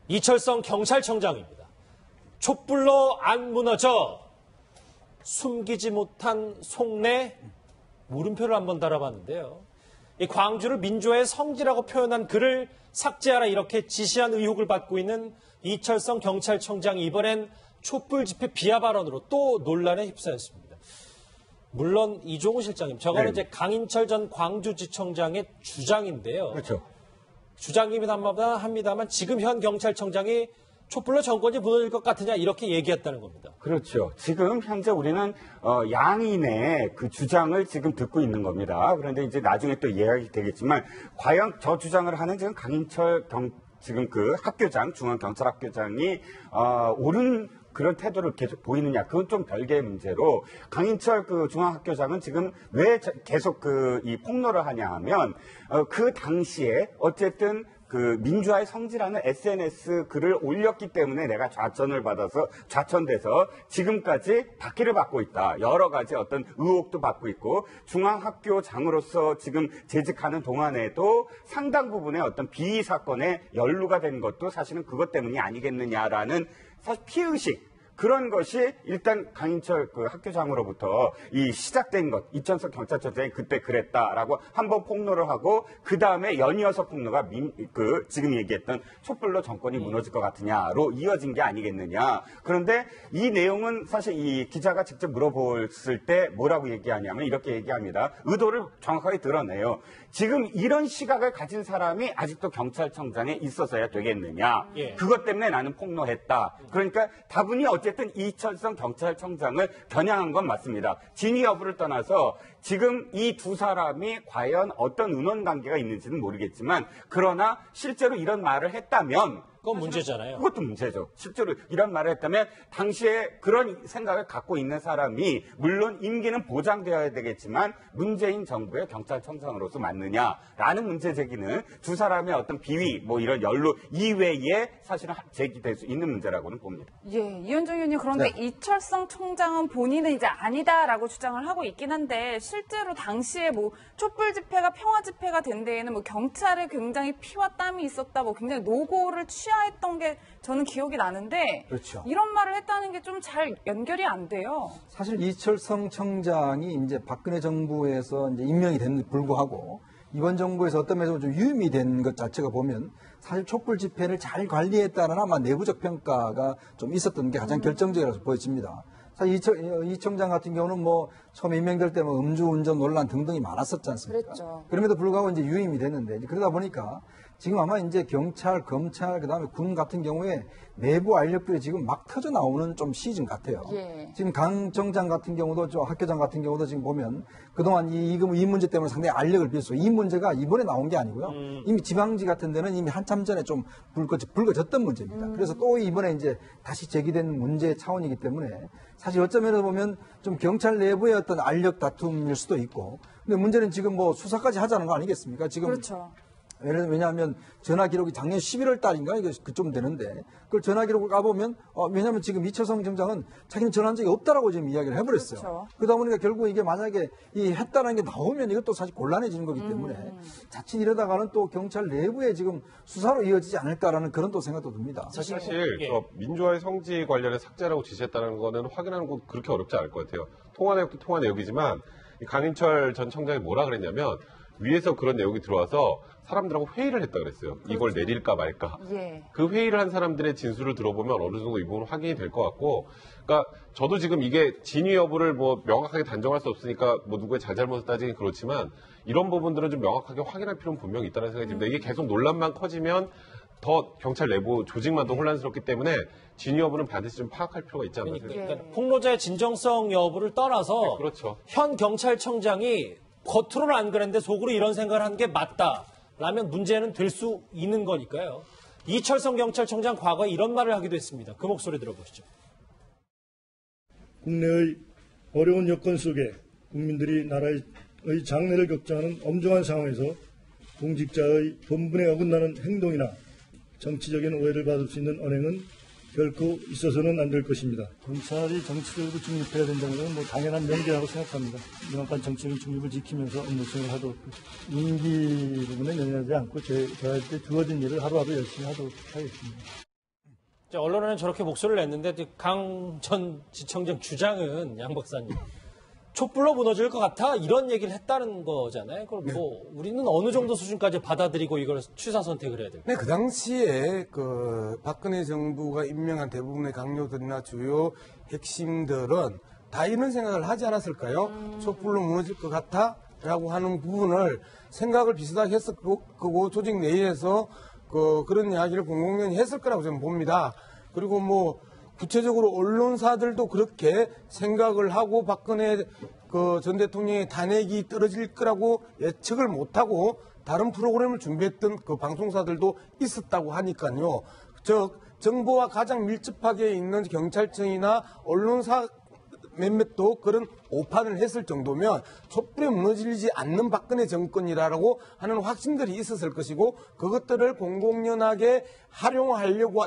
이철성 경찰청장입니다. 촛불로 안 무너져 숨기지 못한 속내 물음표를 한번 달아봤는데요. 이 광주를 민주화의 성지라고 표현한 글을 삭제하라 이렇게 지시한 의혹을 받고 있는 이철성 경찰청장이 이번엔 촛불 집회 비하 발언으로 또 논란에 휩싸였습니다. 물론 이종우 실장님, 저거는 이제 강인철 전 광주지청장의 주장인데요. 그렇죠. 주장이긴 합니다만 지금 현 경찰청장이 촛불로 정권이 무너질 것 같으냐 이렇게 얘기했다는 겁니다. 그렇죠. 지금 현재 우리는 양인의 그 주장을 지금 듣고 있는 겁니다. 그런데 이제 나중에 또 이야기 되겠지만 과연 저 주장을 하는 지금 강인철 지금 그 학교장, 중앙경찰학교장이 옳은 그런 태도를 계속 보이느냐, 그건 좀 별개의 문제로 강인철 그 중앙학교장은 지금 왜 계속 이 폭로를 하냐 하면 그 당시에 어쨌든 그 민주화의 성지라는 SNS 글을 올렸기 때문에 내가 좌천돼서 지금까지 박해를 받고 있다. 여러 가지 어떤 의혹도 받고 있고 중앙학교장으로서 지금 재직하는 동안에도 상당 부분의 어떤 비위 사건에 연루가 된 것도 사실은 그것 때문이 아니겠느냐라는 사실 피의식, 그런 것이 일단 강인철 그 학교장으로부터 이 시작된 것, 이철성 경찰청장이 그때 그랬다라고 한번 폭로를 하고 그 다음에 연이어서 폭로가 지금 얘기했던 촛불로 정권이 무너질 것 같으냐로 이어진 게 아니겠느냐. 그런데 이 내용은 사실 이 기자가 직접 물어봤을 때 뭐라고 얘기하냐면 이렇게 얘기합니다. 의도를 정확하게 드러내요. 지금 이런 시각을 가진 사람이 아직도 경찰청장에 있어서야 되겠느냐. 그것 때문에 나는 폭로했다. 그러니까 다분히 어쨌든 이철성 경찰청장을 겨냥한 건 맞습니다. 진위 여부를 떠나서 지금 이 두 사람이 과연 어떤 은원 관계가 있는지는 모르겠지만 그러나 실제로 이런 말을 했다면 그건 문제잖아요. 그것도 문제죠. 실제로 이런 말을 했다면 당시에 그런 생각을 갖고 있는 사람이 물론 임기는 보장되어야 되겠지만 문재인 정부의 경찰청장으로서 맞느냐라는 문제 제기는 두 사람의 어떤 비위 뭐 이런 연루 이외에 사실은 제기될 수 있는 문제라고는 봅니다. 예, 이현정 의원님, 그런데 이철성 청장은 본인은 이제 아니다라고 주장을 하고 있긴 한데 실제로 당시에 뭐 촛불 집회가 평화 집회가 된 데에는 뭐 경찰에 굉장히 피와 땀이 있었다, 뭐 굉장히 노고를 취하했던 게 저는 기억이 나는데 그렇죠. 이런 말을 했다는 게 좀 잘 연결이 안 돼요. 사실 이철성 청장이 이제 박근혜 정부에서 이제 임명이 된 불구하고 이번 정부에서 어떤 면에서 좀 유임이 된 것 자체가 보면 사실 촛불 집회를 잘 관리했다는 아마 내부적 평가가 좀 있었던 게 가장 결정적이라서 보여집니다. 사실 이 청장 같은 경우는 뭐 처음 임명될 때 뭐 음주운전 논란 등등이 많았었지 않습니까? 그랬죠. 그럼에도 불구하고 이제 유임이 됐는데 그러다 보니까 지금 아마 이제 경찰, 검찰, 그다음에 군 같은 경우에 내부 알력들이 지금 막 터져 나오는 좀 시즌 같아요. 예. 지금 강 청장 같은 경우도 저 학교장 같은 경우도 지금 보면 그동안 이 문제 때문에 상당히 알력을 빌었어요. 이 문제가 이번에 나온 게 아니고요. 이미 지방지 같은 데는 이미 한참 전에 좀 불거졌던 문제입니다. 그래서 또 이번에 이제 다시 제기된 문제 차원이기 때문에 사실 어쩌면 보면 좀 경찰 내부의 어떤 알력 다툼일 수도 있고, 근데 문제는 지금 뭐 수사까지 하자는 거 아니겠습니까? 지금 그렇죠. 왜냐하면 전화 기록이 작년 11월 달인가 이게 그쯤 되는데 그걸 전화 기록을 까보면 왜냐하면 지금 이철성 청장은 자기는 전화한 적이 없다라고 지금 이야기를 해버렸어요. 그렇죠. 그러다 보니까 결국 이게 만약에 이 했다는 게 나오면 이것도 사실 곤란해지는 거기 때문에 자칫 이러다가는 또 경찰 내부에 지금 수사로 이어지지 않을까라는 그런 또 생각도 듭니다. 사실 예. 민주화의 성지 관련해 삭제라고 지시했다는 거는 확인하는 건 그렇게 어렵지 않을 것 같아요. 통화 내역도 통화 내역이지만 강인철 전 청장이 뭐라 그랬냐면 위에서 그런 내용이 들어와서 사람들하고 회의를 했다 그랬어요. 그렇죠. 이걸 내릴까 말까. 예. 그 회의를 한 사람들의 진술을 들어보면 어느 정도 이 부분은 확인이 될 것 같고, 그러니까 저도 지금 이게 진위 여부를 뭐 명확하게 단정할 수 없으니까 뭐 누구의 잘잘못을 따지긴 그렇지만 이런 부분들은 좀 명확하게 확인할 필요는 분명히 있다는 생각이 듭니다. 이게 계속 논란만 커지면 더 경찰 내부 조직만 더 혼란스럽기 때문에 진위 여부는 반드시 좀 파악할 필요가 있지 않나 생각합니다. 그러니까 폭로자의 진정성 여부를 떠나서 네, 그렇죠. 현 경찰청장이 겉으로는 안 그랬는데 속으로 이런 생각을 한 게 맞다라면 문제는 될 수 있는 거니까요. 이철성 경찰청장 과거에 이런 말을 하기도 했습니다. 그 목소리 들어보시죠. 국내의 어려운 여건 속에 국민들이 나라의 장래를 걱정하는 엄중한 상황에서 공직자의 본분에 어긋나는 행동이나 정치적인 오해를 받을 수 있는 언행은 결코 있어서는 안 될 것입니다. 검찰이 정치적으로 중립해야 된다는 것은 뭐 당연한 명제라고 생각합니다. 명확한 정치적인 중립을 지키면서 업무 수행을 하도록 임기 부분에 연연하지 않고 저한테 주어진 일을 하루하루 열심히 하도록 하겠습니다. 언론에는 저렇게 목소리를 냈는데 강 전 지청장 주장은 양 박사님 촛불로 무너질 것 같아 이런 얘기를 했다는 거잖아요. 그걸 뭐 우리는 어느 정도 수준까지 받아들이고 이걸 취사 선택을 해야 될까요? 네, 그 당시에 그 박근혜 정부가 임명한 대부분의 강요들이나 주요 핵심들은 다 이런 생각을 하지 않았을까요? 촛불로 무너질 것 같아? 라고 하는 부분을 생각을 비슷하게 했을 거고 조직 내에서 그런 이야기를 공공연히 했을 거라고 저는 봅니다. 그리고 뭐 구체적으로 언론사들도 그렇게 생각을 하고 박근혜 전 대통령의 탄핵이 떨어질 거라고 예측을 못하고 다른 프로그램을 준비했던 그 방송사들도 있었다고 하니까요. 즉 정부와 가장 밀접하게 있는 경찰청이나 언론사 몇몇도 그런 오판을 했을 정도면 촛불에 무너지지 않는 박근혜 정권이라고 하는 확신들이 있었을 것이고 그것들을 공공연하게 활용하려고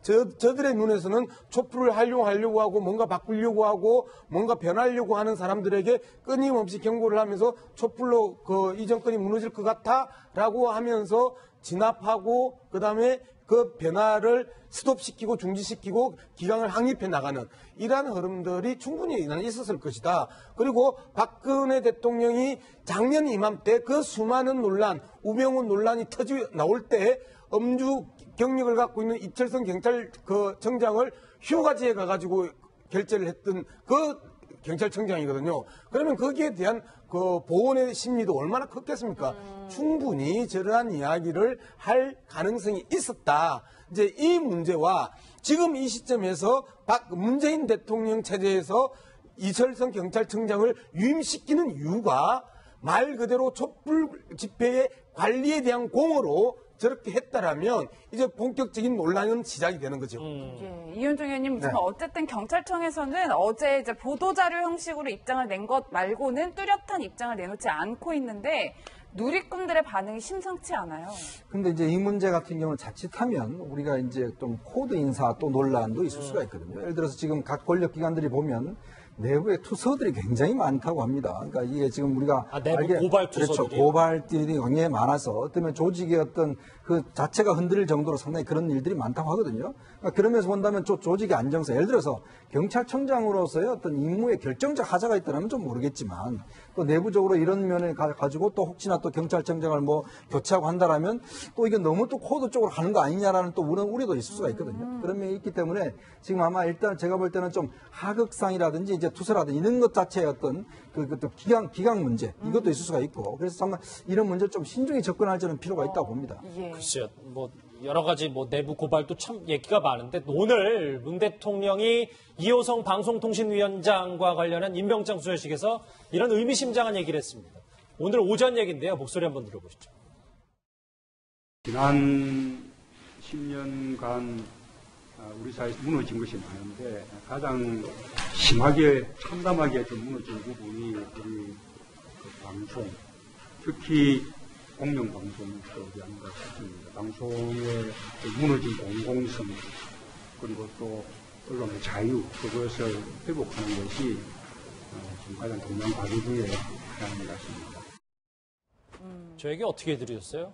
저들의 눈에서는 촛불을 활용하려고 하고 뭔가 바꾸려고 하고 뭔가 변하려고 하는 사람들에게 끊임없이 경고를 하면서 촛불로 이 정권이 무너질 것 같아라고 하면서 진압하고 그다음에 그 변화를 스톱시키고 중지시키고 기강을 확립해 나가는 이러한 흐름들이 충분히 나는 있었을 것이다. 그리고 박근혜 대통령이 작년 이맘때 그 수많은 논란, 우병우 논란이 나올 때 엄주 경력을 갖고 있는 이철성 경찰청장을 휴가지에 가가지고 결재를 했던 그 경찰청장이거든요. 그러면 거기에 대한 그 보훈의 심리도 얼마나 컸겠습니까? 충분히 저러한 이야기를 할 가능성이 있었다. 이제 이 문제와 지금 이 시점에서 문재인 대통령 체제에서 이철성 경찰청장을 유임시키는 이유가 말 그대로 촛불 집회의 관리에 대한 공으로 저렇게 했다라면 이제 본격적인 논란은 시작이 되는 거죠. 예, 이현종 의원님, 어쨌든 경찰청에서는 어제 이제 보도자료 형식으로 입장을 낸 것 말고는 뚜렷한 입장을 내놓지 않고 있는데 누리꾼들의 반응이 심상치 않아요. 근데 이제 이 문제 같은 경우는 자칫하면 우리가 이제 좀 코드 인사 또 논란도 있을 수가 있거든요. 예를 들어서 지금 각 권력기관들이 보면 내부에 투서들이 굉장히 많다고 합니다. 그러니까 이게 지금 우리가 내부 고발 투서들이 그렇죠. 고발들이 굉장히 많아서 어쩌면 조직의 어떤 그 자체가 흔들릴 정도로 상당히 그런 일들이 많다고 하거든요. 그러니까 그러면서 본다면 조직의 안정성, 예를 들어서 경찰청장으로서의 어떤 임무의 결정적 하자가 있다면 좀 모르겠지만 또 내부적으로 이런 면을 가지고 또 혹시나 또 경찰청장을 뭐 교체하고 한다라면 또 이게 너무 또 코드 쪽으로 가는 거 아니냐라는 또 우려도 있을 수가 있거든요. 그런 면이 있기 때문에 지금 아마 일단 제가 볼 때는 좀 하극상이라든지 이제 투서라든지 이런 것 자체의 어떤 또 기강 문제 이것도 있을 수가 있고 그래서 정말 이런 문제를 좀 신중히 접근할 저는 필요가 있다고 봅니다. 예. 글쎄요, 뭐 여러 가지 뭐 내부 고발도 참 얘기가 많은데 오늘 문 대통령이 이호성 방송통신위원장과 관련한 임명장 수여식에서 이런 의미심장한 얘기를 했습니다. 오늘 오전 얘기인데요. 목소리 한번 들어보시죠. 지난 10년간 우리 사회에서 무너진 것이 많은데 가장 심하게 참담하게 좀 무너진 부분이 우리 그 방송, 특히 공영방송에 대한 것 같습니다. 방송의 무너진 공공성 그리고 또 언론의 자유 그것을 회복하는 것이 지금 가장 중요한 과제 중에 하나인 것 같습니다. 저에게 어떻게 해드리셨어요?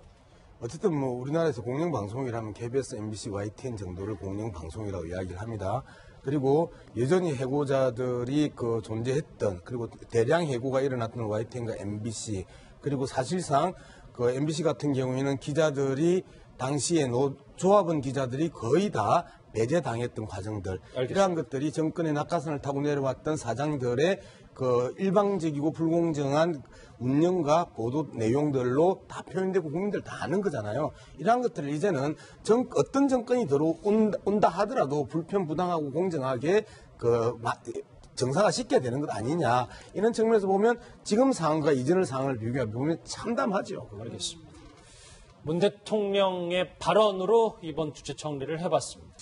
어쨌든 뭐 우리나라에서 공영방송이라면 KBS, MBC, YTN 정도를 공영방송이라고 이야기를 합니다. 그리고 여전히 해고자들이 존재했던 그리고 대량 해고가 일어났던 YTN과 MBC 그리고 사실상 MBC 같은 경우에는 기자들이 당시에 조합원 기자들이 거의 다 배제당했던 과정들 이러한 것들이 정권의 낙하산을 타고 내려왔던 사장들의 일방적이고 불공정한 운영과 보도 내용들로 다 표현되고 국민들 다 아는 거잖아요. 이러한 것들을 이제는 어떤 정권이 들어온다 하더라도 불편부당하고 공정하게 정상화 시켜야 되는 것 아니냐. 이런 측면에서 보면 지금 상황과 이전의 상황을 비교해보면 참담하죠. 알겠습니다. 문 대통령의 발언으로 이번 주제 정리를 해봤습니다.